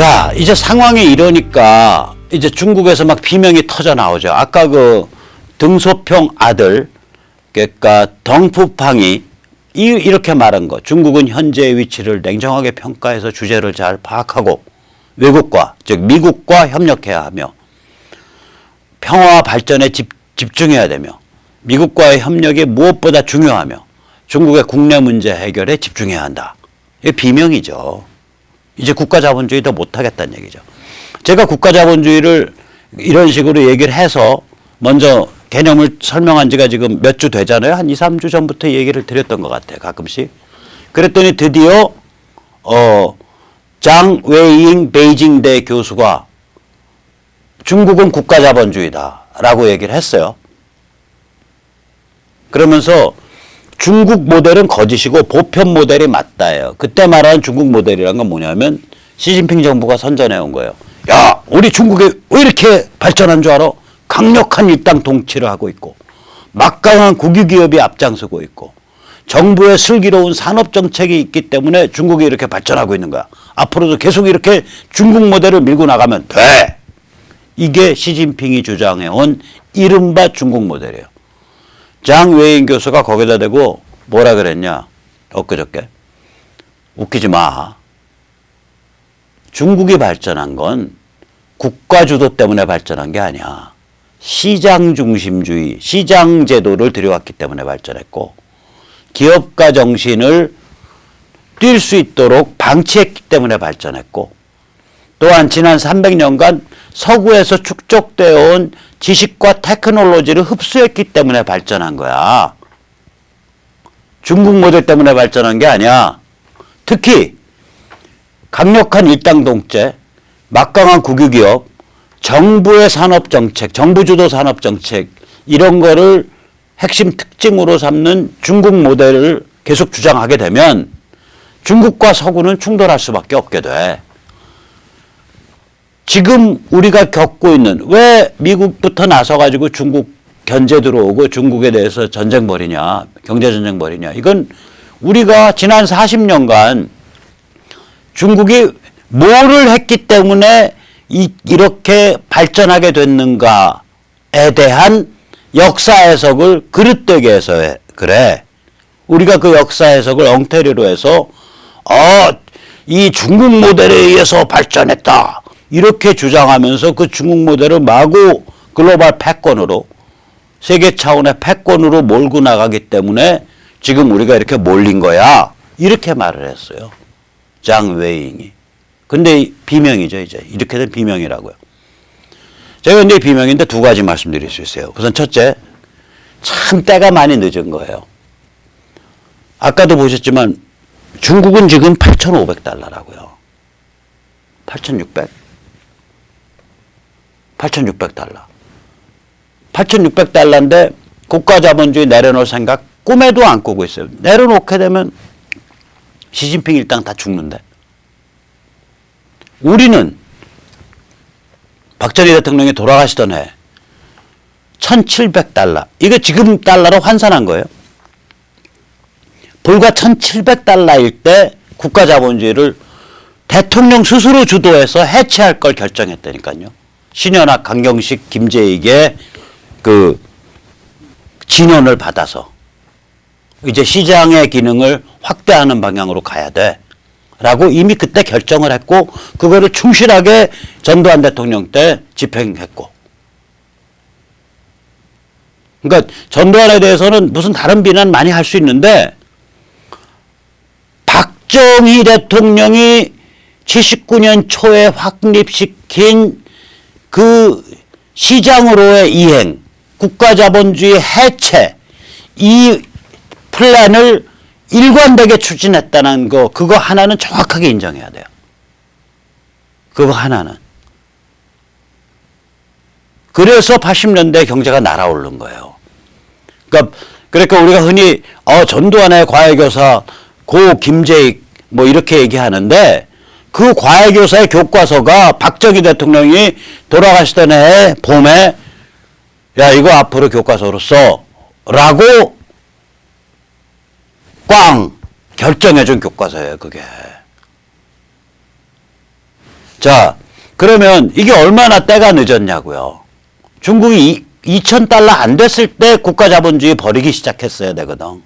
자, 이제 상황이 이러니까 이제 중국에서 막 비명이 터져 나오죠. 아까 그 등소평 아들, 그러니까 덩푸팡이 이렇게 말한 거. 중국은 현재의 위치를 냉정하게 평가해서 주제를 잘 파악하고 외국과, 즉 미국과 협력해야 하며 평화와 발전에 집중해야 되며 미국과의 협력이 무엇보다 중요하며 중국의 국내 문제 해결에 집중해야 한다. 이게 비명이죠. 이제 국가자본주의 더 못하겠다는 얘기죠. 제가 국가자본주의를 이런 식으로 얘기를 해서 먼저 개념을 설명한 지가 지금 몇 주 되잖아요. 한 2, 3주 전부터 얘기를 드렸던 것 같아요. 가끔씩. 그랬더니 드디어 장 웨이잉 베이징대 교수가 중국은 국가자본주의다라고 얘기를 했어요. 그러면서 중국 모델은 거짓이고 보편 모델이 맞다예요. 그때 말하는 중국 모델이란 건 뭐냐면 시진핑 정부가 선전해온 거예요. 야, 우리 중국이 왜 이렇게 발전한 줄 알아? 강력한 일당 통치를 하고 있고 막강한 국유기업이 앞장서고 있고 정부의 슬기로운 산업정책이 있기 때문에 중국이 이렇게 발전하고 있는 거야. 앞으로도 계속 이렇게 중국 모델을 밀고 나가면 돼. 이게 시진핑이 주장해온 이른바 중국 모델이에요. 장 웨이잉 교수가 거기다 대고 뭐라 그랬냐? 엊그저께. 웃기지 마. 중국이 발전한 건 국가 주도 때문에 발전한 게 아니야. 시장 중심주의, 시장 제도를 들여왔기 때문에 발전했고 기업가 정신을 뛸 수 있도록 방치했기 때문에 발전했고 또한 지난 300년간 서구에서 축적되어 온 지식과 테크놀로지를 흡수했기 때문에 발전한 거야. 중국 모델 때문에 발전한 게 아니야. 특히 강력한 일당 독재, 막강한 국유기업, 정부의 산업정책, 정부주도 산업정책 이런 거를 핵심 특징으로 삼는 중국 모델을 계속 주장하게 되면 중국과 서구는 충돌할 수밖에 없게 돼. 지금 우리가 겪고 있는 왜 미국부터 나서가지고 중국 견제 들어오고 중국에 대해서 전쟁 벌이냐, 경제전쟁 벌이냐. 이건 우리가 지난 40년간 중국이 뭐를 했기 때문에 이렇게 발전하게 됐는가에 대한 역사 해석을 그릇되게 해서 그래. 우리가 그 역사 해석을 엉터리로 해서 이 중국 모델에 의해서 발전했다. 이렇게 주장하면서 그 중국 모델을 마구 글로벌 패권으로 세계 차원의 패권으로 몰고 나가기 때문에 지금 우리가 이렇게 몰린 거야. 이렇게 말을 했어요. 장 웨이잉이. 근데 비명이죠, 이제. 이렇게 된 비명이라고요. 제가 근데 비명인데 두 가지 말씀드릴 수 있어요. 우선 첫째, 참 때가 많이 늦은 거예요. 아까도 보셨지만 중국은 지금 8,500달러라고요. 8,600? 8,600달러. 8,600달러인데 국가자본주의 내려놓을 생각 꿈에도 안 꾸고 있어요. 내려놓게 되면 시진핑 일당 다 죽는데. 우리는 박정희 대통령이 돌아가시던 해 1,700달러. 이거 지금 달러로 환산한 거예요. 불과 1,700달러일 때 국가자본주의를 대통령 스스로 주도해서 해체할 걸 결정했다니까요. 신현악, 강경식, 김재익의 그 진언을 받아서 이제 시장의 기능을 확대하는 방향으로 가야 돼. 라고 이미 그때 결정을 했고 그거를 충실하게 전두환 대통령 때 집행했고. 그러니까 전두환에 대해서는 무슨 다른 비난 많이 할 수 있는데 박정희 대통령이 79년 초에 확립시킨 그 시장으로의 이행, 국가자본주의 해체, 이 플랜을 일관되게 추진했다는 거, 그거 하나는 정확하게 인정해야 돼요. 그거 하나는. 그래서 80년대 경제가 날아오른 거예요. 그러니까 우리가 흔히 전두환의 과외교사 고 김재익 뭐 이렇게 얘기하는데 그 과외교사의 교과서가 박정희 대통령이 돌아가시던 해 봄에 야 이거 앞으로 교과서로 써 라고 꽝 결정해준 교과서예요. 그게. 자, 그러면 이게 얼마나 때가 늦었냐고요. 중국이 2,000달러 안 됐을 때 국가자본주의 버리기 시작했어야 되거든.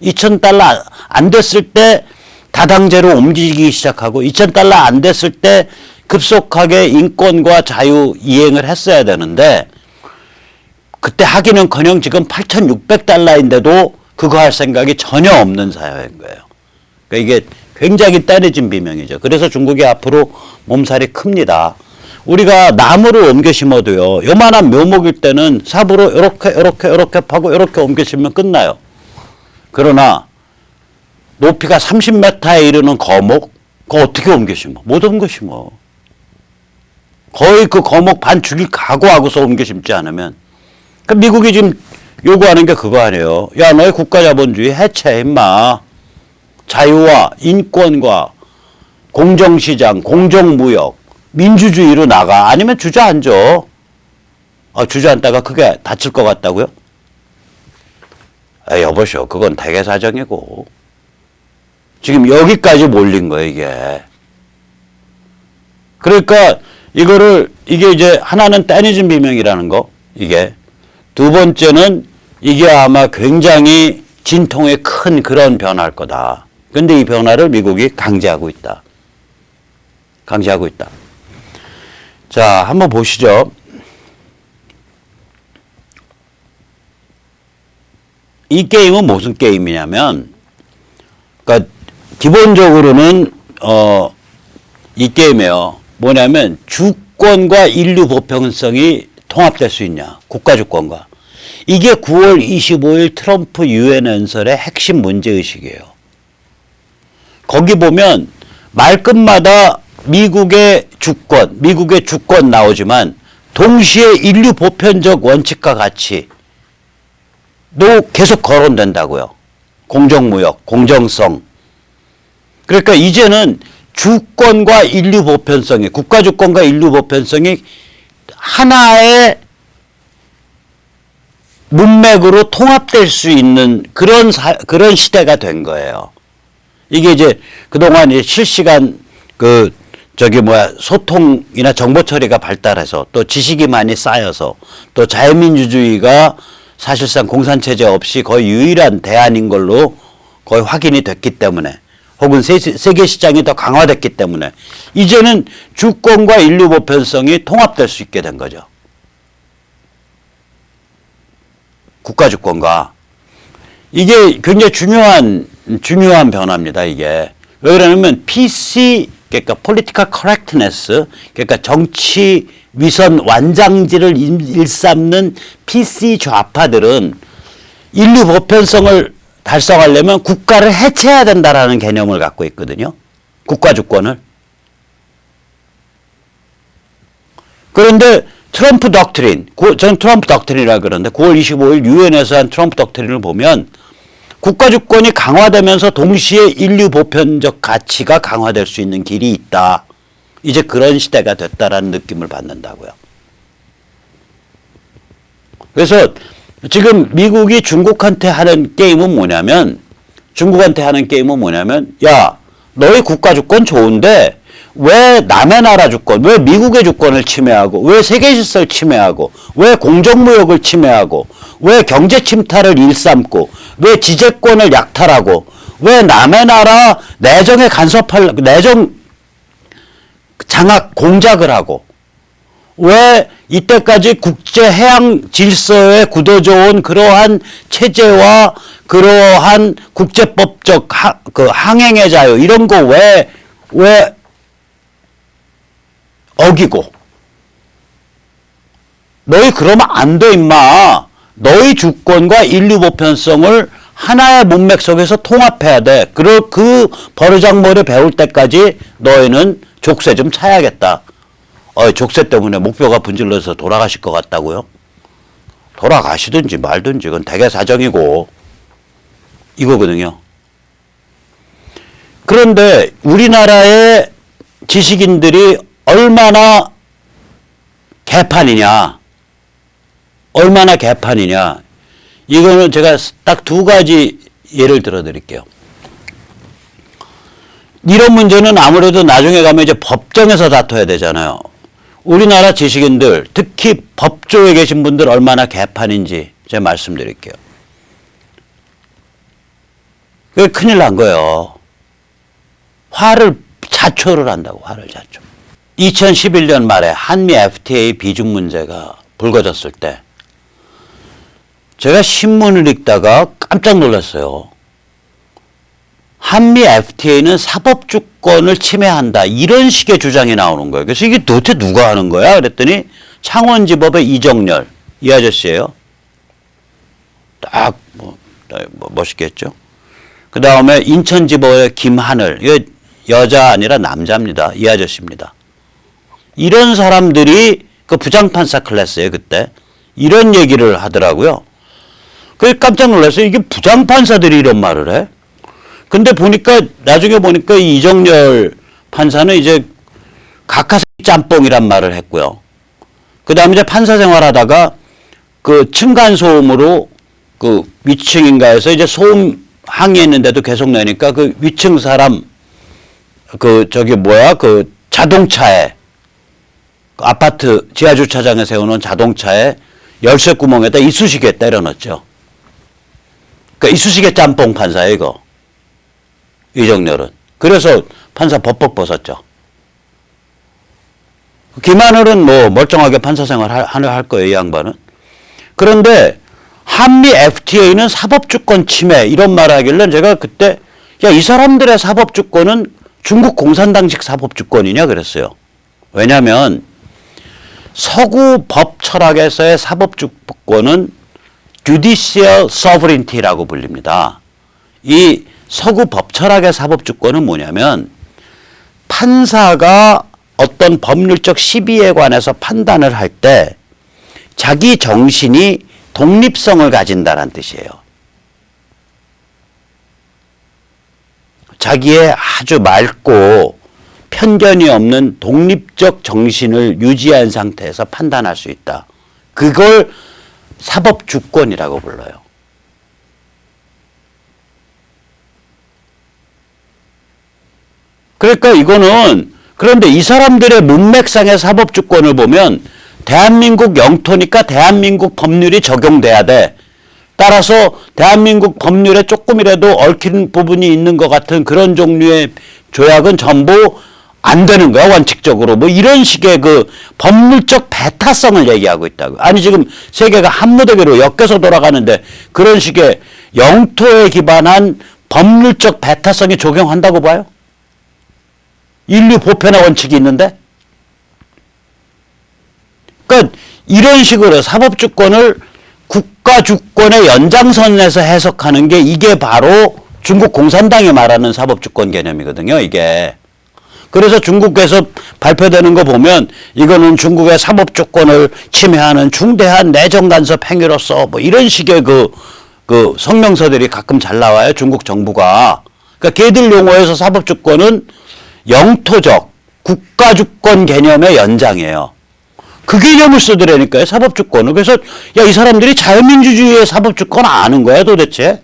2,000달러 안 됐을 때 다당제로 옮기기 시작하고 2,000달러 안 됐을 때 급속하게 인권과 자유 이행을 했어야 되는데 그때 하기는커녕 지금 8,600달러인데도 그거 할 생각이 전혀 없는 사회인 거예요. 그러니까 이게 굉장히 때늦은 비명이죠. 그래서 중국이 앞으로 몸살이 큽니다. 우리가 나무를 옮겨 심어도요. 요만한 묘목일 때는 삽으로 이렇게 파고 이렇게 옮겨 심으면 끝나요. 그러나 높이가 30m에 이르는 거목 그거 어떻게 옮겨 심어? 못 옮겨 심어. 거의 그 거목 반 죽일 각오하고서 옮겨 심지 않으면. 그 미국이 지금 요구하는 게 그거 아니에요. 야, 너희 국가자본주의 해체해 임마. 자유와 인권과 공정시장, 공정무역, 민주주의로 나가. 아니면 주저앉아. 주저앉다가 크게 다칠 것 같다고요? 여보시오. 그건 대개사정이고. 지금 여기까지 몰린 거예요, 이게. 그러니까 이게 이제 하나는 때늦은 비명이라는 거, 이게. 두 번째는 이게 아마 굉장히 진통의 큰 그런 변화일 거다. 근데 이 변화를 미국이 강제하고 있다. 강제하고 있다. 자, 한번 보시죠. 이 게임은 무슨 게임이냐면, 그러니까 기본적으로는 이 게임이에요. 뭐냐면 주권과 인류 보편성이 통합될 수 있냐. 국가 주권과. 이게 9월 25일 트럼프 유엔 연설의 핵심 문제의식이에요. 거기 보면 말끝마다 미국의 주권 나오지만 동시에 인류 보편적 원칙과 가치도 계속 거론된다고요. 공정무역, 공정성. 그러니까 이제는 주권과 인류 보편성이, 국가 주권과 인류 보편성이 하나의 문맥으로 통합될 수 있는 그런 시대가 된 거예요. 이게 이제 그동안 실시간 소통이나 정보 처리가 발달해서 또 지식이 많이 쌓여서 또 자유민주주의가 사실상 공산체제 없이 거의 유일한 대안인 걸로 거의 확인이 됐기 때문에 혹은 세계 시장이 더 강화됐기 때문에 이제는 주권과 인류 보편성이 통합될 수 있게 된 거죠. 국가 주권과. 이게 굉장히 중요한 변화입니다, 이게. 왜 그러냐면 PC, 그러니까 political correctness, 그러니까 정치 위선 완장지를 일삼는 PC 좌파들은 인류 보편성을 달성하려면 국가를 해체해야 된다라는 개념을 갖고 있거든요. 국가 주권을. 그런데 트럼프 덕트린, 저는 트럼프 덕트린이라고 그러는데 9월 25일 유엔에서 한 트럼프 덕트린을 보면 국가 주권이 강화되면서 동시에 인류 보편적 가치가 강화될 수 있는 길이 있다. 이제 그런 시대가 됐다라는 느낌을 받는다고요. 그래서 지금 미국이 중국한테 하는 게임은 뭐냐면 야, 너희 국가 주권 좋은데 왜 남의 나라 주권, 왜 미국의 주권을 침해하고, 왜 세계 질서를 침해하고, 왜 공정무역을 침해하고, 왜 경제 침탈을 일삼고, 왜 지재권을 약탈하고, 왜 남의 나라 내정 장악 공작을 하고, 왜 이때까지 국제 해양 질서에 굳어져 온 그러한 체제와 그러한 국제법적 항행의 자유 이런 거 왜 어기고, 너희 그러면 안 돼 임마. 너희 주권과 인류 보편성을 하나의 문맥 속에서 통합해야 돼. 그 버르장머리 배울 때까지 너희는 족쇄 좀 차야겠다. 족쇄 때문에 목표가 분질러서 돌아가실 것 같다고요? 돌아가시든지 말든지 그건 대개사정이고 이거거든요. 그런데 우리나라의 지식인들이 얼마나 개판이냐. 이거는 제가 딱 두 가지 예를 들어 드릴게요. 이런 문제는 아무래도 나중에 가면 이제 법정에서 다퉈야 되잖아요. 우리나라 지식인들, 특히 법조에 계신 분들 얼마나 개판인지 제가 말씀드릴게요. 그게 큰일 난 거예요. 자초를 한다고, 화를 자초. 2011년 말에 한미 FTA 비중 문제가 불거졌을 때 제가 신문을 읽다가 깜짝 놀랐어요. 한미 FTA는 사법주권을 침해한다. 이런 식의 주장이 나오는 거예요. 그래서 이게 도대체 누가 하는 거야? 그랬더니 창원지법의 이정렬, 이 아저씨예요. 딱 멋있게 했죠. 그 다음에 인천지법의 김하늘, 이거 여자 아니라 남자입니다. 이 아저씨입니다. 이런 사람들이 그 부장판사 클래스예요, 그때. 이런 얘기를 하더라고요. 그래서 깜짝 놀랐어요. 이게 부장판사들이 이런 말을 해? 근데 나중에 보니까 이 이정렬 판사는 이제 각하색 짬뽕이란 말을 했고요. 그 다음에 이제 판사 생활하다가 그 층간소음으로 그 위층인가에서 이제 소음 항의했는데도 계속 내니까 그 위층 사람 그 자동차에 그 아파트 지하주차장에 세우는 자동차에 열쇠 구멍에다 이쑤시개 때려 넣었죠. 그러니까 이쑤시개 짬뽕 판사예요, 이거. 이정렬은. 그래서 판사 법복 벗었죠. 김하늘은 뭐 멀쩡하게 판사 생활 할 거예요, 이 양반은. 그런데 한미 FTA는 사법주권 침해 이런 말을 하길래 제가 그때 이 사람들의 사법주권은 중국 공산당식 사법주권이냐 그랬어요. 왜냐하면 서구 법 철학에서의 사법주권은 judicial sovereignty라고 불립니다. 이 서구 법 철학의 사법주권은 뭐냐면 판사가 어떤 법률적 시비에 관해서 판단을 할 때 자기 정신이 독립성을 가진다는 뜻이에요. 자기의 아주 맑고 편견이 없는 독립적 정신을 유지한 상태에서 판단할 수 있다. 그걸 사법주권이라고 불러요. 그러니까 그런데 이 사람들의 문맥상의 사법주권을 보면 대한민국 영토니까 대한민국 법률이 적용돼야 돼. 따라서 대한민국 법률에 조금이라도 얽힌 부분이 있는 것 같은 그런 종류의 조약은 전부 안 되는 거야, 원칙적으로. 뭐 이런 식의 그 법률적 배타성을 얘기하고 있다고. 아니, 지금 세계가 한무더기로 엮여서 돌아가는데 그런 식의 영토에 기반한 법률적 배타성이 적용한다고 봐요? 인류 보편의 원칙이 있는데? 그러니까 이런 식으로 사법주권을 국가주권의 연장선에서 해석하는 게 이게 바로 중국 공산당이 말하는 사법주권 개념이거든요, 이게. 그래서 중국에서 발표되는 거 보면 이거는 중국의 사법주권을 침해하는 중대한 내정간섭 행위로서 뭐 이런 식의 그 성명서들이 가끔 잘 나와요, 중국 정부가. 그러니까 걔들 용어에서 사법주권은 영토적 국가주권 개념의 연장이에요. 그 개념을 쓰더라니까요, 사법주권을. 그래서 이 사람들이 자유민주주의의 사법주권 아는 거야 도대체?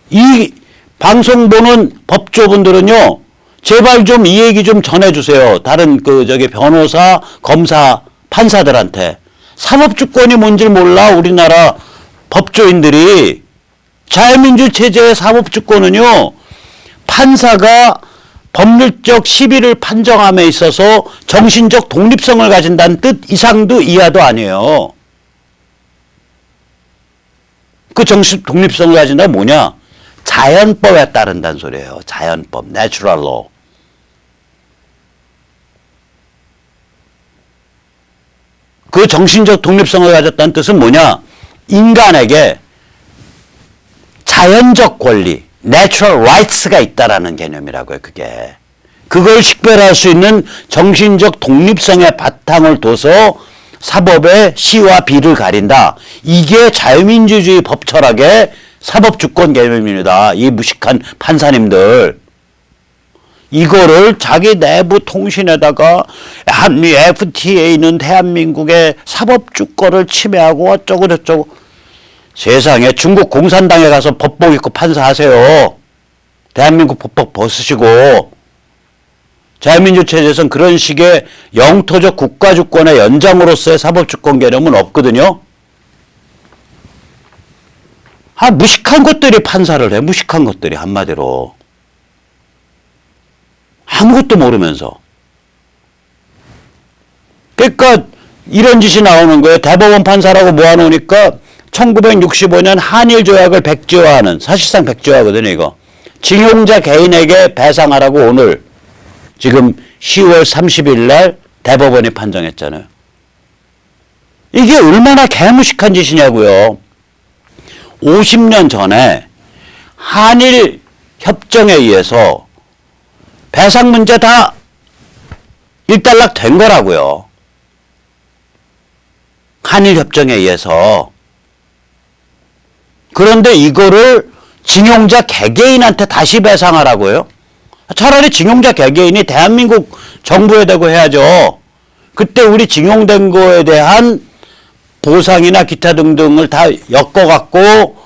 이 방송 보는 법조분들은요, 제발 좀 이 얘기 좀 전해주세요. 다른 변호사, 검사, 판사들한테. 사법주권이 뭔지 몰라, 우리나라 법조인들이. 자유민주 체제의 사법주권은요, 판사가 법률적 시비를 판정함에 있어서 정신적 독립성을 가진다는 뜻 이상도 이하도 아니에요. 그 정신 독립성을 가진다는 뭐냐? 자연법에 따른다는 소리예요. 자연법, natural law. 그 정신적 독립성을 가졌다는 뜻은 뭐냐? 인간에게 자연적 권리, natural rights가 있다라는 개념이라고요, 그게. 그걸 식별할 수 있는 정신적 독립성의 바탕을 둬서 사법의 시와 비를 가린다. 이게 자유민주주의 법 철학의 사법주권 개념입니다. 이 무식한 판사님들. 이거를 자기 내부 통신에다가 한미 FTA는 대한민국의 사법주권을 침해하고 어쩌고 저쩌고. 세상에 중국 공산당에 가서 법복 입고 판사하세요. 대한민국 법법 벗으시고 자유민주체제에서는 그런 식의 영토적 국가주권의 연장으로서의 사법주권 개념은 없거든요. 무식한 것들이 판사를 해. 무식한 것들이 한마디로. 아무것도 모르면서. 그러니까 이런 짓이 나오는 거예요. 대법원 판사라고 모아놓으니까 1965년 한일조약을 백지화하는, 사실상 백지화거든요, 이거. 징용자 개인에게 배상하라고 오늘 지금 10월 30일 날 대법원이 판정했잖아요. 이게 얼마나 개무식한 짓이냐고요. 50년 전에 한일 협정에 의해서 배상 문제 다 일단락 된 거라고요. 한일 협정에 의해서. 그런데 이거를 징용자 개개인한테 다시 배상하라고요? 차라리 징용자 개개인이 대한민국 정부에 대고 해야죠. 그때 우리 징용된 거에 대한 보상이나 기타 등등을 다 엮어갖고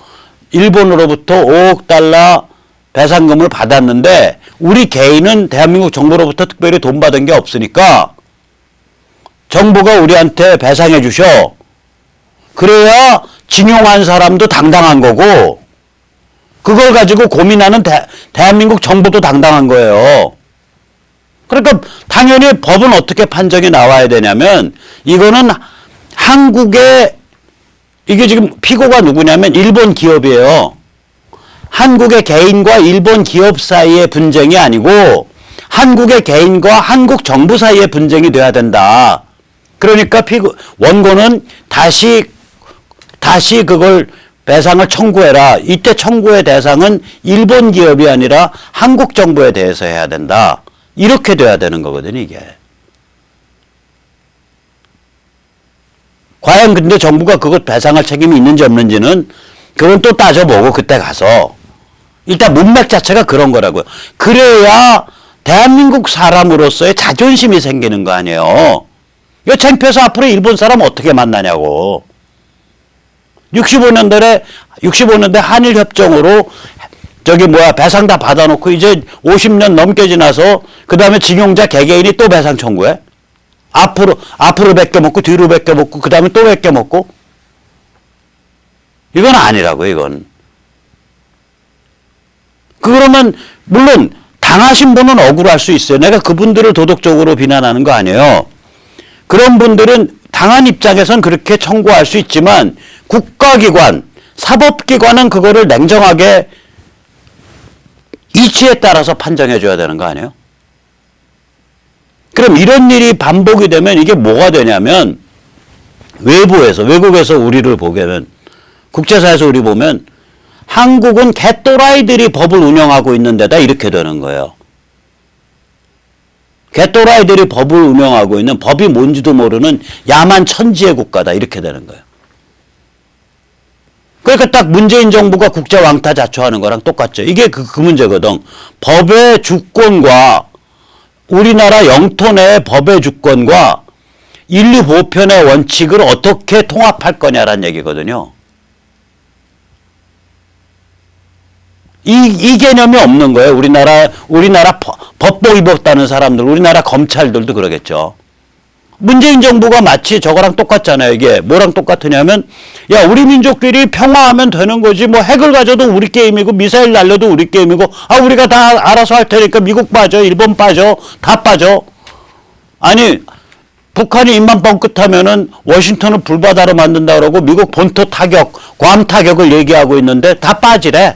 일본으로부터 5억 달러 배상금을 받았는데 우리 개인은 대한민국 정부로부터 특별히 돈 받은 게 없으니까 정부가 우리한테 배상해 주셔. 그래야 징용한 사람도 당당한 거고 그걸 가지고 고민하는 대한민국 정부도 당당한 거예요. 그러니까 당연히 법은 어떻게 판정이 나와야 되냐면 이거는 한국의 이게 지금 피고가 누구냐면 일본 기업이에요. 한국의 개인과 일본 기업 사이의 분쟁이 아니고 한국의 개인과 한국 정부 사이의 분쟁이 돼야 된다. 그러니까 원고는 다시 그걸 배상을 청구해라. 이때 청구의 대상은 일본 기업이 아니라 한국 정부에 대해서 해야 된다. 이렇게 돼야 되는 거거든요, 이게. 과연 근데 정부가 그것 배상할 책임이 있는지 없는지는 그건 또 따져보고 그때 가서 일단 문맥 자체가 그런 거라고요. 그래야 대한민국 사람으로서의 자존심이 생기는 거 아니에요. 이거 창피해서 앞으로 일본 사람 어떻게 만나냐고. 65년대 한일협정으로 배상 다 받아놓고 이제 50년 넘게 지나서 그 다음에 징용자 개개인이 또 배상 청구해? 앞으로 뺏겨먹고 뒤로 뺏겨먹고 그 다음에 또 뺏겨먹고? 이건 아니라고, 이건. 그러면 물론 당하신 분은 억울할 수 있어요. 내가 그분들을 도덕적으로 비난하는 거 아니에요. 그런 분들은 당한 입장에선 그렇게 청구할 수 있지만 국가기관, 사법기관은 그거를 냉정하게 이치에 따라서 판정해 줘야 되는 거 아니에요? 그럼 이런 일이 반복이 되면 이게 뭐가 되냐면 외국에서 우리를 보게 되면 국제사에서 우리 보면 한국은 개또라이들이 법을 운영하고 있는 데다 이렇게 되는 거예요. 개또라이들이 법을 운영하고 있는 법이 뭔지도 모르는 야만 천지의 국가다 이렇게 되는 거예요. 그러니까 딱 문재인 정부가 국제 왕따 자초하는 거랑 똑같죠. 이게 그 문제거든. 법의 주권과 우리나라 영토 내의 법의 주권과 인류 보편의 원칙을 어떻게 통합할 거냐라는 얘기거든요. 이 개념이 없는 거예요. 우리나라 법복 입었다는 사람들, 우리나라 검찰들도 그러겠죠. 문재인 정부가 마치 저거랑 똑같잖아요. 이게 뭐랑 똑같으냐면 야 우리 민족끼리 평화하면 되는 거지 뭐 핵을 가져도 우리 게임이고 미사일 날려도 우리 게임이고 우리가 다 알아서 할 테니까 미국 빠져 일본 빠져 다 빠져. 아니 북한이 입만 뻥끗하면은 워싱턴은 불바다로 만든다 그러고 미국 본토 타격 괌 타격을 얘기하고 있는데 다 빠지래.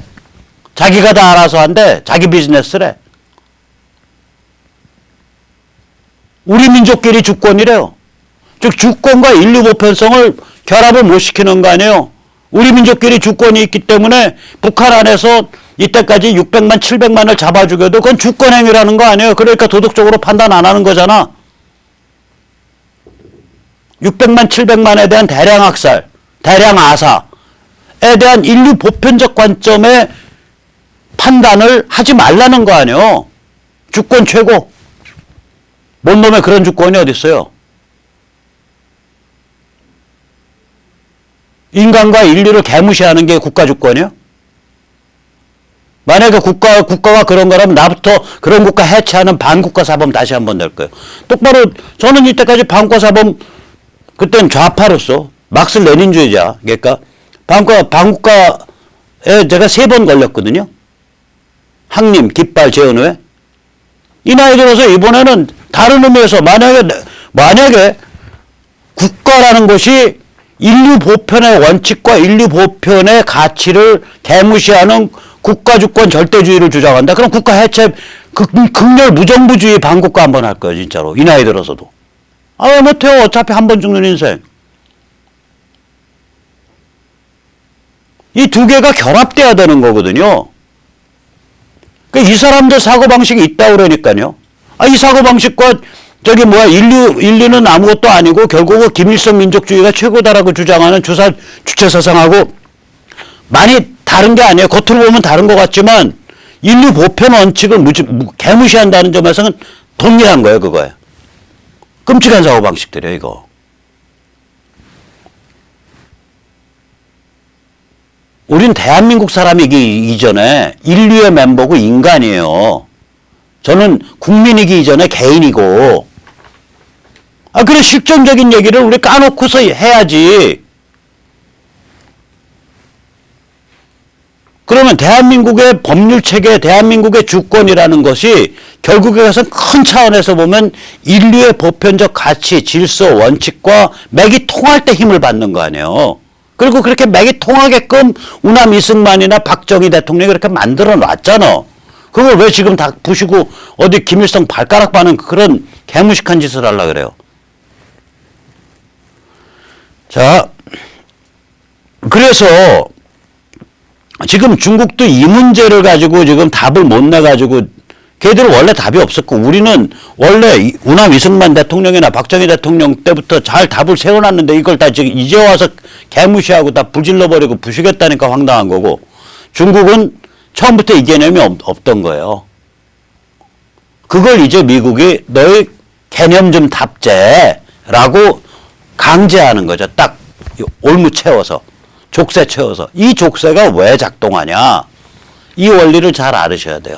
자기가 다 알아서 한대. 자기 비즈니스래. 우리 민족끼리 주권이래요. 즉 주권과 인류 보편성을 결합을 못 시키는 거 아니에요. 우리 민족끼리 주권이 있기 때문에 북한 안에서 이때까지 600만 700만을 잡아 죽여도 그건 주권행위라는 거 아니에요. 그러니까 도덕적으로 판단 안 하는 거잖아. 600만 700만에 대한 대량 학살, 대량 아사에 대한 인류 보편적 관점의 판단을 하지 말라는 거 아니에요. 주권 최고. 뭔 놈의 그런 주권이 어디 있어요? 인간과 인류를 개무시하는 게 국가 주권이요? 만약에 국가가 그런 거라면 나부터 그런 국가 해체하는 반국가 사범 다시 한번 낼 거예요. 똑바로 저는 이때까지 반국가 사범 그땐 좌파로서 막스 레닌주의자 그러니까 반국가에 제가 3번 걸렸거든요. 항림, 깃발, 재헌회. 이 나이 들어서 이번에는 다른 의미에서 만약에 국가라는 것이 인류 보편의 원칙과 인류 보편의 가치를 개무시하는 국가주권 절대주의를 주장한다. 그럼 국가 해체, 극렬 무정부주의 반국가 한번 할 거예요, 진짜로. 이 나이 들어서도. 왜 못해요? 어차피 한 번 죽는 인생. 이 두 개가 결합돼야 되는 거거든요. 이 사람들 사고방식이 있다고 그러니까요. 이 사고방식과 인류는 아무것도 아니고 결국은 김일성 민족주의가 최고다라고 주장하는 주체사상하고 많이 다른 게 아니에요. 겉으로 보면 다른 것 같지만 인류 보편 원칙을 개무시한다는 점에서는 동일한 거예요, 그거예요. 끔찍한 사고방식들이에요, 이거. 우린 대한민국 사람이기 이전에 인류의 멤버고 인간이에요. 저는 국민이기 이전에 개인이고. 그래, 실정적인 얘기를 우리 까놓고서 해야지. 그러면 대한민국의 법률체계, 대한민국의 주권이라는 것이 결국에 가서 큰 차원에서 보면 인류의 보편적 가치, 질서, 원칙과 맥이 통할 때 힘을 받는 거 아니에요. 그리고 그렇게 맥이 통하게끔 우남 이승만이나 박정희 대통령이 그렇게 만들어 놨잖아. 그걸 왜 지금 다 부시고 어디 김일성 발가락 바는 그런 개무식한 짓을 하려고 그래요. 자, 그래서 지금 중국도 이 문제를 가지고 지금 답을 못 내가지고 걔들은 원래 답이 없었고 우리는 원래 우남 이승만 대통령이나 박정희 대통령 때부터 잘 답을 세워놨는데 이걸 다 지금 이제 와서 개무시하고 다 불질러버리고 부시겠다니까 황당한 거고 중국은 처음부터 이 개념이 없던 거예요. 그걸 이제 미국이 너희 개념 좀 답제라고 강제하는 거죠. 딱 올무 채워서 족쇄 채워서. 이 족쇄가 왜 작동하냐. 이 원리를 잘 알으셔야 돼요.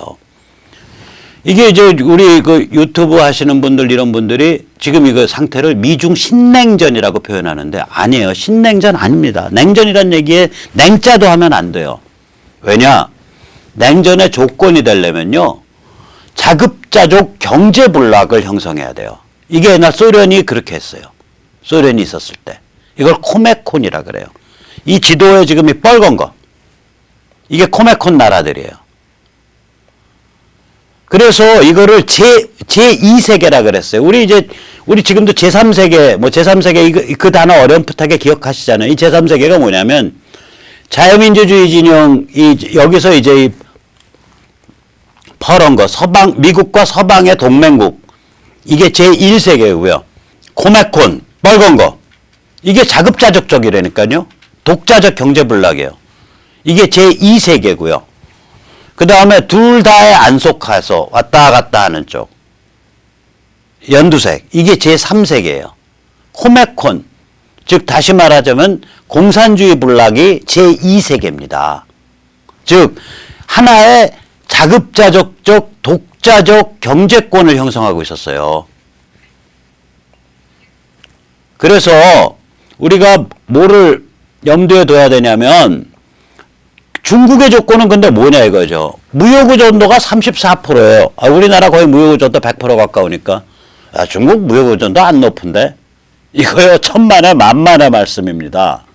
이게 이제 우리 그 유튜브 하시는 분들 이런 분들이 지금 이거 상태를 미중 신냉전이라고 표현하는데 아니에요. 신냉전 아닙니다. 냉전이란 얘기에 냉자도 하면 안 돼요. 왜냐? 냉전의 조건이 되려면요. 자급자족 경제불락을 형성해야 돼요. 이게 옛날 소련이 그렇게 했어요. 소련이 있었을 때. 이걸 코메콘이라 그래요. 이 지도에 지금 이 빨간 거. 이게 코메콘 나라들이에요. 그래서 이거를 제2세계라 그랬어요. 우리 지금도 제3세계, 제3세계 그 단어 어렴풋하게 기억하시잖아요. 이 제3세계가 뭐냐면 자유민주주의 진영이 여기서 이제 퍼런 거, 미국과 서방의 동맹국. 이게 제1세계고요. 코메콘, 빨간 거. 이게 자급자족적이라니까요. 독자적 경제불락이에요. 이게 제2세계고요. 그 다음에 둘 다에 안 속해서 왔다 갔다 하는 쪽. 연두색. 이게 제3세계예요. 코메콘. 즉 다시 말하자면 공산주의 불락이 제2세계입니다. 즉 하나의 자급자족적 독자적 경제권을 형성하고 있었어요. 그래서 우리가 뭐를 염두에 둬야 되냐면 중국의 조건은 근데 뭐냐 이거죠. 무역의존도가 34%예요. 우리나라 거의 무역의존도 100% 가까우니까. 중국 무역의존도 안 높은데? 이거요. 천만에 만만의 말씀입니다.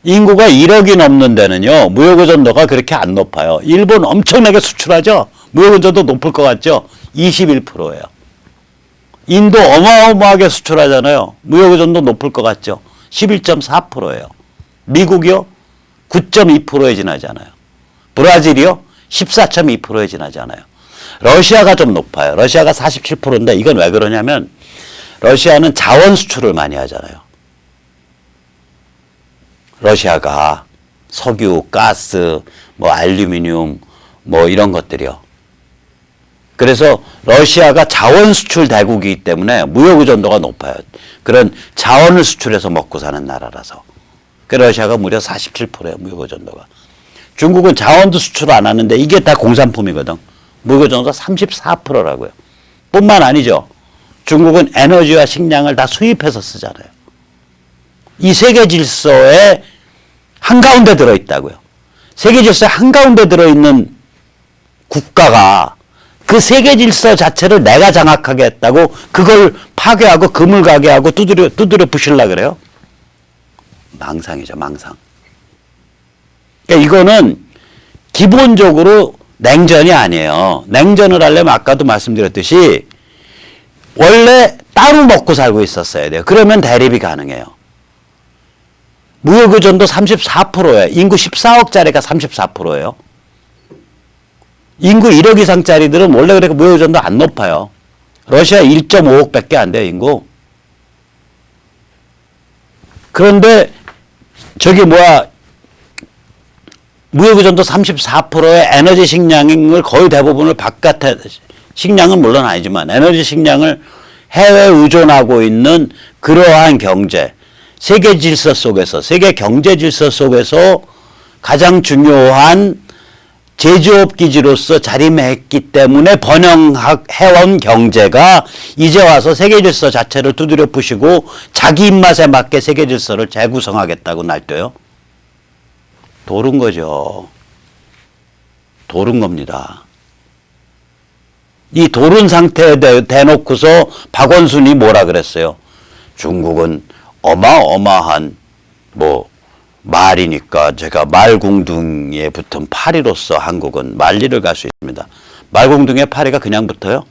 인구가 1억이 넘는 데는요. 무역의존도가 그렇게 안 높아요. 일본 엄청나게 수출하죠. 무역의존도 높을 것 같죠. 21%예요. 인도 어마어마하게 수출하잖아요. 무역의존도 높을 것 같죠. 11.4%예요. 미국이요. 9.2%에 지나지 않아요. 브라질이요? 14.2%에 지나지 않아요. 러시아가 좀 높아요. 러시아가 47%인데 이건 왜 그러냐면 러시아는 자원 수출을 많이 하잖아요. 러시아가 석유, 가스, 알루미늄, 이런 것들이요. 그래서 러시아가 자원 수출 대국이기 때문에 무역 의존도가 높아요. 그런 자원을 수출해서 먹고 사는 나라라서. 러시아가 무려 47%예요, 무역 의존도가. 중국은 자원도 수출 안 하는데 이게 다 공산품이거든. 무역 의존도 34%라고요. 뿐만 아니죠. 중국은 에너지와 식량을 다 수입해서 쓰잖아요. 이 세계 질서의 한가운데 들어있다고요. 세계 질서의 한가운데 들어있는 국가가 그 세계 질서 자체를 내가 장악하게 했다고 그걸 파괴하고 금을 가게 하고 두드려 부실라 그래요? 망상이죠, 망상. 그러니까 이거는 기본적으로 냉전이 아니에요. 냉전을 하려면 아까도 말씀드렸듯이 원래 따로 먹고 살고 있었어야 돼요. 그러면 대립이 가능해요. 무역 의존도 34%예요. 인구 14억짜리가 34%예요. 인구 1억 이상짜리들은 원래 그렇게 무역 의존도 안 높아요. 러시아 1.5억밖에 안 돼요, 인구. 그런데 저기 무역 의존도 34%의 에너지 식량을 거의 대부분을 바깥에 식량은 물론 아니지만 에너지 식량을 해외 의존하고 있는 그러한 경제, 세계 질서 속에서 세계 경제 질서 속에서 가장 중요한 제조업 기지로서 자리매했기 때문에 번영해온 경제가 이제 와서 세계 질서 자체를 두드려 부시고 자기 입맛에 맞게 세계 질서를 재구성하겠다고 날뛰어요. 도른 거죠. 도른 겁니다. 이 도른 상태에 대놓고서 박원순이 뭐라 그랬어요? 중국은 어마어마한 말이니까 제가 말궁둥이에 붙은 파리로서 한국은 만리를 갈 수 있습니다. 말궁둥이에 파리가 그냥 붙어요?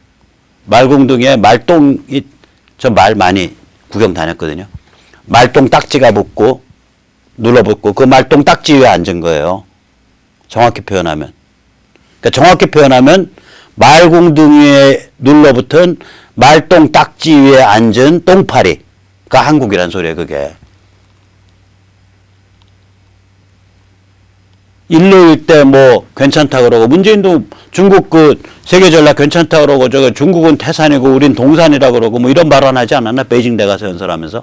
말궁둥이에 말똥이, 저 말 많이 구경 다녔거든요. 말똥 딱지가 붙고 눌러붙고 그 말똥 딱지 위에 앉은 거예요. 정확히 표현하면. 그러니까 정확히 표현하면 말궁둥이에 눌러붙은 말똥 딱지 위에 앉은 똥파리가 한국이란 소리예요, 그게. 일로일 때 괜찮다 그러고 문재인도 중국 그 세계 전략 괜찮다 그러고 저거 중국은 태산이고 우린 동산이라 그러고 이런 발언하지 않았나? 베이징 대 가서 연설하면서.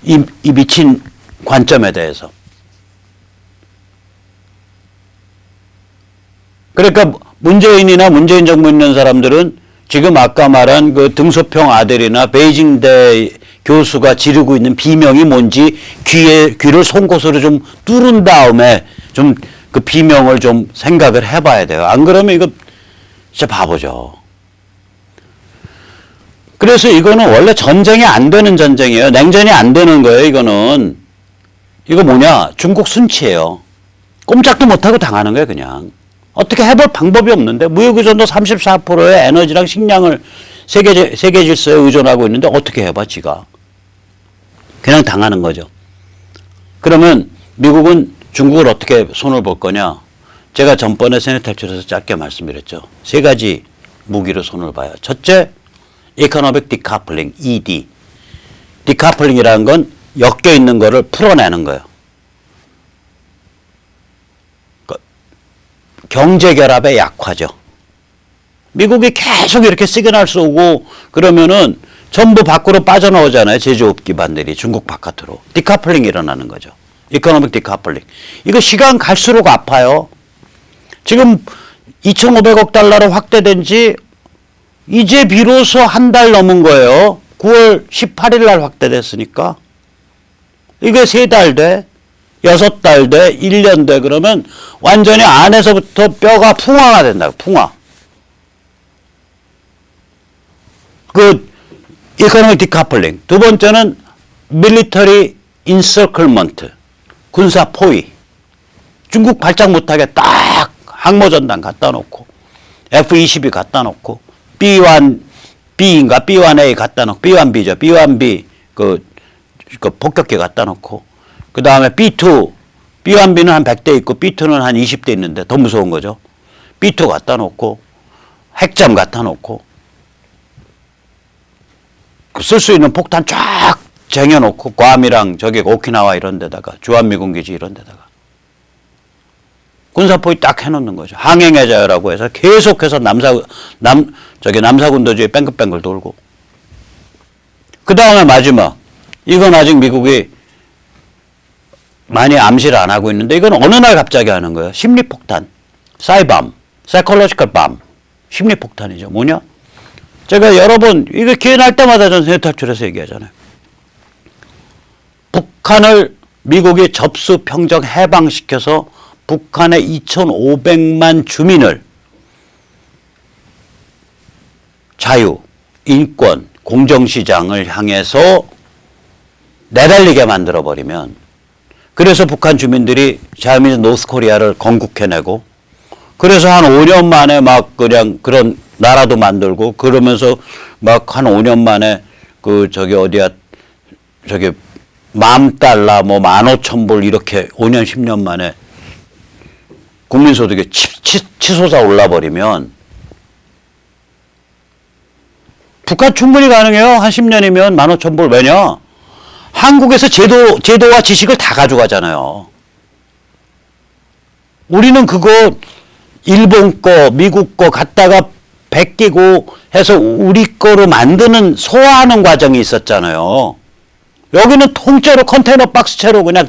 이 미친 관점에 대해서. 그러니까 문재인이나 문재인 정부 있는 사람들은 지금 아까 말한 그 등소평 아들이나 베이징대 교수가 지르고 있는 비명이 뭔지 귀를 송곳으로 좀 뚫은 다음에 좀 그 비명을 좀 생각을 해봐야 돼요. 안 그러면 이거 진짜 바보죠. 그래서 이거는 원래 전쟁이 안 되는 전쟁이에요. 냉전이 안 되는 거예요, 이거는. 이거 뭐냐? 중국 순치예요. 꼼짝도 못하고 당하는 거예요, 그냥. 어떻게 해볼 방법이 없는데 무역 의존도 34%의 에너지랑 식량을 세계 질서에 의존하고 있는데 어떻게 해봐, 지가. 그냥 당하는 거죠. 그러면 미국은 중국을 어떻게 손을 볼 거냐? 제가 전번에 세뇌 탈출에서 짧게 말씀드렸죠. 세 가지 무기로 손을 봐요. 첫째, Economic Decoupling, ED. Decoupling이라는 건 엮여 있는 거를 풀어내는 거예요. 경제 결합의 약화죠. 미국이 계속 이렇게 시그널 쏘고 그러면은 전부 밖으로 빠져나오잖아요. 제조업 기반들이 중국 바깥으로. 디카플링이 일어나는 거죠. 이코노믹 디카플링. 이거 시간 갈수록 아파요. 지금 2,500억 달러로 확대된 지 이제 비로소 한 달 넘은 거예요. 9월 18일 날 확대됐으니까. 이게 3달 돼. 6달 돼. 1년 돼. 그러면 완전히 안에서부터 뼈가 풍화가 된다고. 풍화. 그 이코노믹 디카플링. 두 번째는 밀리터리 인서클먼트. 군사 포위. 중국 발작 못하게 딱 항모전단 갖다 놓고 F-22 갖다 놓고 B-1B인가 B-1A 갖다 놓고 B-1B죠. B-1B 그 폭격기 갖다 놓고 그 다음에 B-2 B-1B는 한 100대 있고 B-2는 한 20대 있는데 더 무서운 거죠. B-2 갖다 놓고 핵잠 갖다 놓고 쓸 수 있는 폭탄 쫙 쟁여놓고 괌이랑 저기 오키나와 이런 데다가 주한미군기지 이런 데다가 군사포위 딱 해놓는 거죠. 항행해자유라고 해서 계속해서 남사군도 주위에 뺑글뺑글 돌고 그 다음에 마지막 이건 아직 미국이 많이 암시를 안 하고 있는데 이건 어느 날 갑자기 하는 거예요. 심리폭탄. 사이밤. 사이콜로지컬 밤. 심리폭탄이죠. 뭐냐? 제가 여러 번 이거 기회 날 때마다 전세 탈출해서 얘기하잖아요. 북한을 미국이 접수 평정 해방시켜서 북한의 2,500만 주민을 자유, 인권, 공정시장을 향해서 내달리게 만들어버리면 그래서 북한 주민들이 자유민주 노스코리아를 건국해내고 그래서 한 5년 만에 막 그냥 그런 나라도 만들고 그러면서 막 한 5년 만에 그 저기 어디야 저기 $10,000 뭐 15,000불 이렇게 5년 10년 만에 국민소득이 치솟아 올라버리면 북한 충분히 가능해요. 한 10년이면 15,000불. 왜냐? 한국에서 제도와 지식을 다 가져가잖아요. 우리는 그거 일본 거, 미국 거 갖다가 베끼고 해서 우리 거로 만드는 소화하는 과정이 있었잖아요. 여기는 통째로 컨테이너 박스채로 그냥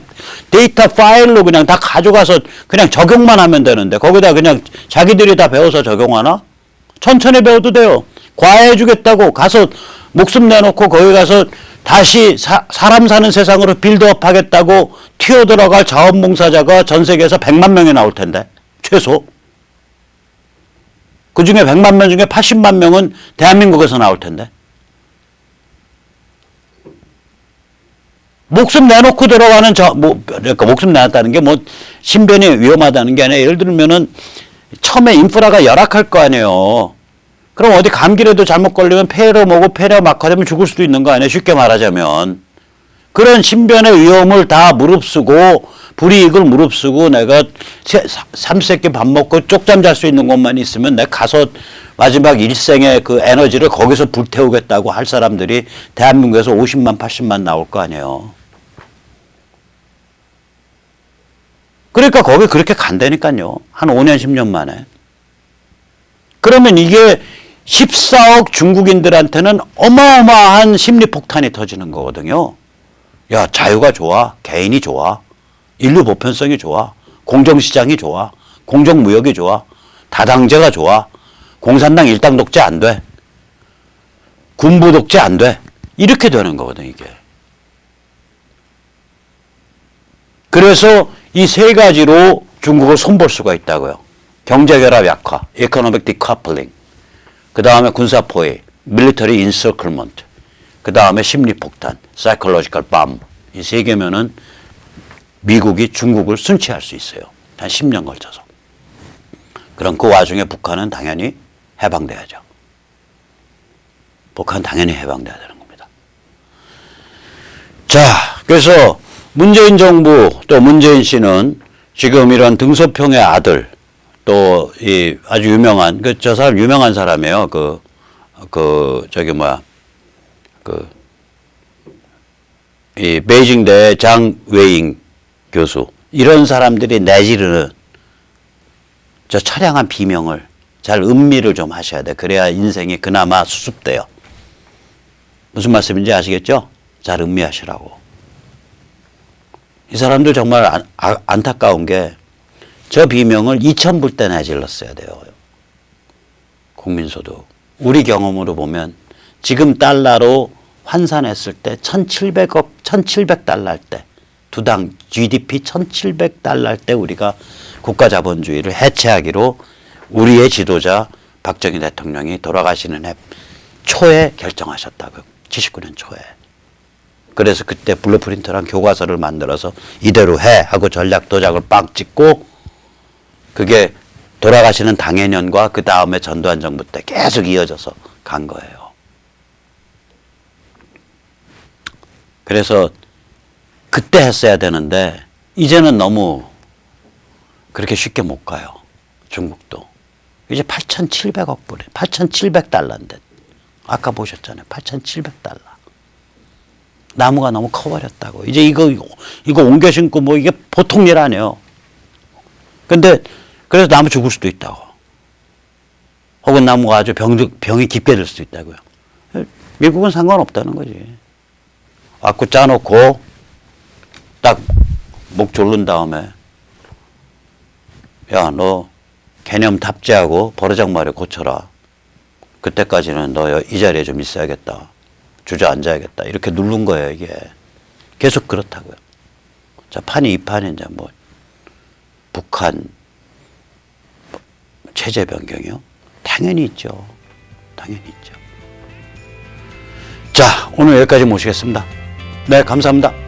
데이터 파일로 그냥 다 가져가서 그냥 적용만 하면 되는데 거기다 그냥 자기들이 다 배워서 적용하나? 천천히 배워도 돼요. 과외해 주겠다고 가서 목숨 내놓고 거기 가서 다시 사람 사는 세상으로 빌드업 하겠다고 튀어들어갈 자원봉사자가 전 세계에서 100만 명이 나올 텐데 최소. 그 중에 100만 명 중에 80만 명은 대한민국에서 나올 텐데. 목숨 내놓고 들어가는 그러니까 목숨 내놨다는 게 뭐 신변이 위험하다는 게 아니라 예를 들면은 처음에 인프라가 열악할 거 아니에요. 그럼 어디 감기라도 잘못 걸리면 폐렴 오고 폐렴 악화되면 죽을 수도 있는 거 아니에요. 쉽게 말하자면. 그런 신변의 위험을 다 무릅쓰고 불이익을 무릅쓰고 내가 삼시세끼 밥 먹고 쪽잠 잘 수 있는 곳만 있으면 내가 가서 마지막 일생의 그 에너지를 거기서 불태우겠다고 할 사람들이 대한민국에서 50만 80만 나올 거 아니에요. 그러니까 거기 그렇게 간다니까요. 한 5년 10년 만에. 그러면 이게 14억 중국인들한테는 어마어마한 심리폭탄이 터지는 거거든요. 야, 자유가 좋아. 개인이 좋아. 인류 보편성이 좋아. 공정시장이 좋아. 공정무역이 좋아. 다당제가 좋아. 공산당 일당 독재 안 돼. 군부 독재 안 돼. 이렇게 되는 거거든, 이게. 그래서 이 세 가지로 중국을 손볼 수가 있다고요. 경제결합 약화, economic decoupling. 그 다음에 군사포위, military encirclement. 그 다음에 심리폭탄, psychological bomb. 이 세 개면은 미국이 중국을 순치할 수 있어요. 한 10년 걸쳐서. 그럼 그 와중에 북한은 당연히 해방돼야죠. 북한은 당연히 해방돼야 되는 겁니다. 자, 그래서 문재인 정부 또 문재인 씨는 지금 이런 등소평의 아들 또 이 아주 유명한 저 사람 유명한 사람이에요. 이 베이징대 장웨잉 교수 이런 사람들이 내지르는 저 처량한 비명을 잘 음미를 좀 하셔야 돼. 그래야 인생이 그나마 수습돼요. 무슨 말씀인지 아시겠죠? 잘 음미하시라고. 이 사람들 정말 안타까운 게 저 비명을 2,000불 때 내질렀어야 돼요. 국민소득. 우리 경험으로 보면 지금 달러로 환산했을 때 1,700달러 때 두 당 GDP 1,700달러 때 우리가 국가자본주의를 해체하기로 우리의 지도자 박정희 대통령이 돌아가시는 해 초에 결정하셨다고요. 79년 초에. 그래서 그때 블루프린트랑 교과서를 만들어서 이대로 해 하고 전략 도장을 빵 찍고 그게 돌아가시는 당해년과 그 다음에 전두환 정부 때 계속 이어져서 간 거예요. 그래서 그때 했어야 되는데 이제는 너무 그렇게 쉽게 못 가요. 중국도. 이제 8,700억 불에 8,700달러인데 아까 보셨잖아요. 8,700달러. 나무가 너무 커버렸다고. 이제 이거 옮겨 심고 뭐 이게 보통 일 아니에요. 근데 그래서 나무 죽을 수도 있다고. 혹은 나무가 아주 병이 깊게 될 수도 있다고요. 미국은 상관없다는 거지. 와꾸 짜놓고 딱 목 졸른 다음에 야, 너 개념 탑재하고 버르장머리 고쳐라. 그때까지는 너 이 자리에 좀 있어야겠다. 주저앉아야겠다. 이렇게 누른 거예요, 이게. 계속 그렇다고요. 자, 판이 이 판이 이제 뭐 북한 체제 변경이요? 당연히 있죠. 당연히 있죠. 자, 오늘 여기까지 모시겠습니다. 네, 감사합니다.